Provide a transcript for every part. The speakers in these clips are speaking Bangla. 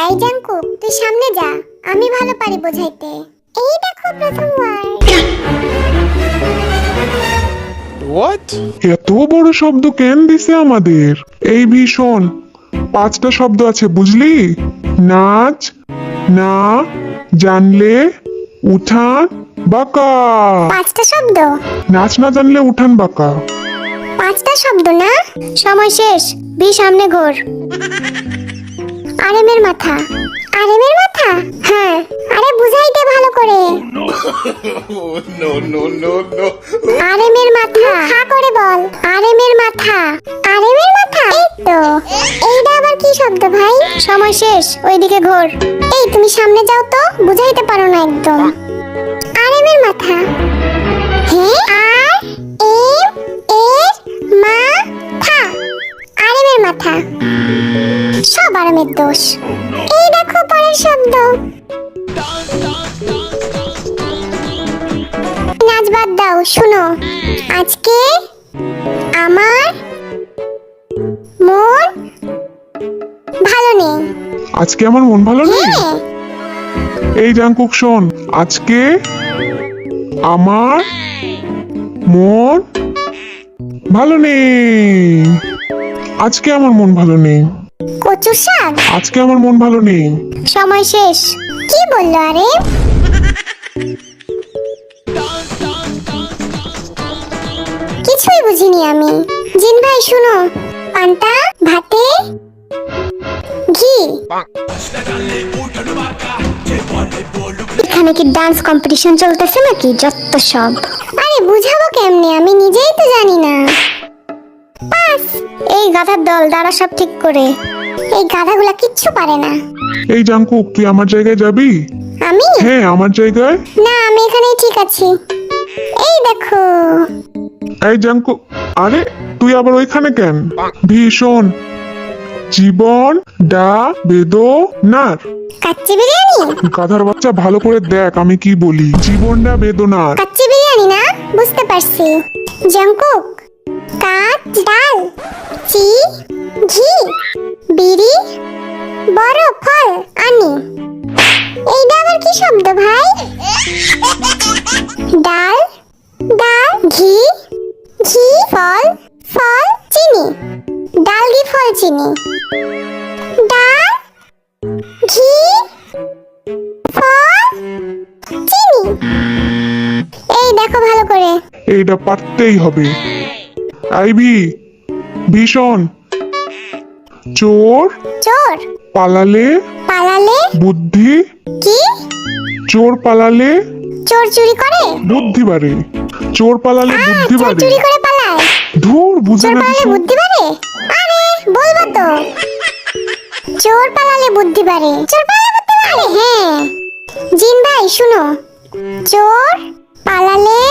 এই জাঙ্কু, তুই সামনে যা, আমি ভালো পারি বোঝাইতে। এই দেখো প্রথম ওয়ার্ড। What? এত বড় শব্দ কেন দিছে আমাদের? এই ভীষণ 5টা শব্দ আছে বুঝলি? নাচ, না, জানলে, উঠান, বাঁকা। 5টা শব্দ? নাচ না জানলে উঠান বাঁকা। 5টা শব্দ না? সময় শেষ, বি সামনে ঘোর। আরেমের মাথা। আরেমের মাথা? হ্যাঁ, আরে বুঝাইতে ভালো করে। No. আরেমের মাথা, হা করে বল। আরেমের মাথা। আরেমের মাথা? এই তো। এইটা আবার কি শব্দ ভাই? সময় শেষ, ওইদিকে ঘোর। এই তুমি সামনে যাও তো, বুঝাইতে পারো না একদম। আরেমের মাথা। হ্যাঁ, আর এম এর মাথা। আরেমের মাথা। সব আরামের দোষ। এই দেখো পরের শব্দ। নাচ বাদ দাও, শুনো। আজকে আমার মন ভালো নেই। আজকে আমার মন ভালো নেই। হ্যাঁ, এই জাঙ্কুক শোন, আজকে আমার মন ভালো নেই। আজকে আমার মন ভালো নেই। কচু শাক। আজকে আমার মন ভালো নেই। সময় শেষ। কি বললো আরে? কিছুই বুঝিনি আমি। জিন ভাই শুনো, পান্তা ভাতে ঘি। এখানে কি ডান্স কম্পিটিশন চলতেছে নাকি? যত সব। আরে বুঝাবো কেমনে, আমি নিজেই তো জানি না। পাস। এই গাধার দল, দাঁড়া সব ঠিক করে। এই গাধাগুলা কিচ্ছু পারে না। এই জাঙ্কুক, তুই আমার জায়গায় যাবি? আমি? হ্যাঁ, আমার জায়গায়। না, আমি এখানেই ঠিক আছি। এই দেখো। এই জাঙ্কুক, আরে তুই আবার ওইখানে কেন? ভীষণ জীবন ডা বেদনার। কাচ্চি বিরিয়ানি? গাধার বাচ্চা, ভালো করে দেখ আমি কি বলি। জীবনটা বেদনার। কাচ্চি বিরিয়ানি না? বুঝতে পারছি। জাঙ্কুক, কাচ ডাল, চি ঘি, বিড়ি, বড় ফল আনি। এইটা আবার কি শব্দ ভাই? ডাল, ডাল, ঘি, ঘি, ফল, ফল, চিনি। ডাল, ঘি, ফল, চিনি। ডাল, ঘি, ফল, চিনি। এই দেখো ভালো করে। এইটা পারতেই হবে। আইভি, ভীষণ চোর চোর পালালে পালালে বুদ্ধি। কি? চোর পালালে চোর চুরি করে? বুদ্ধি বাড়ে। চোর পালালে বুদ্ধি চোর বাড়ে। চুরি করে পালায়? ধুর, বুঝে চোর না পালালে কিছু। বুদ্ধি বাড়ে? আরে বলবো তো। চোর পালালে বুদ্ধি বাড়ে। চোর পালালে বুদ্ধি বাড়ে? হ্যাঁ। জিন ভাই শুনো, চোর পালালে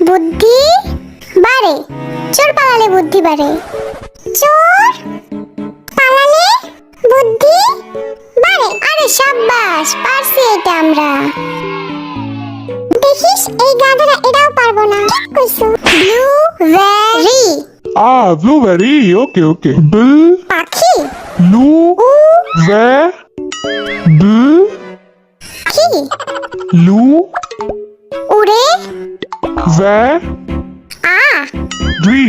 বুদ্ধি বাড়ে। চোর পালালে বুদ্ধি বাড়ে। চোর পালালে বুদ্ধি বাড়ে। আরে সাব্বাস, পারছি এটা আমরা। দেখিস, এই গাধারা এটাও পারবো না। ঠিক কইছো। Blueberry blueberry. ওকে বিল পাখি। লু ভে বিল কি? লু উড়ে ভে আ। ভি।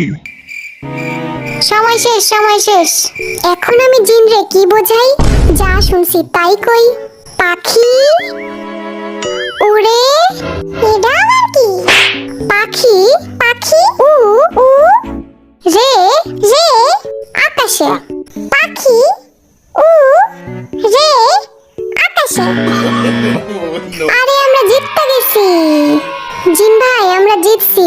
সময় শেষ, সময় শেষ। এখন আমি জিন রে কি বোঝাই? যা শুনছি তাই কই। পাখি উড়ে, এটা আবার কি? পাখি, পাখি উ উ রে রে আকাশে। পাখি উ রে আকাশে। আরে আমরা জিততে গেছি। জিন ভাই, আমরা জিতছি।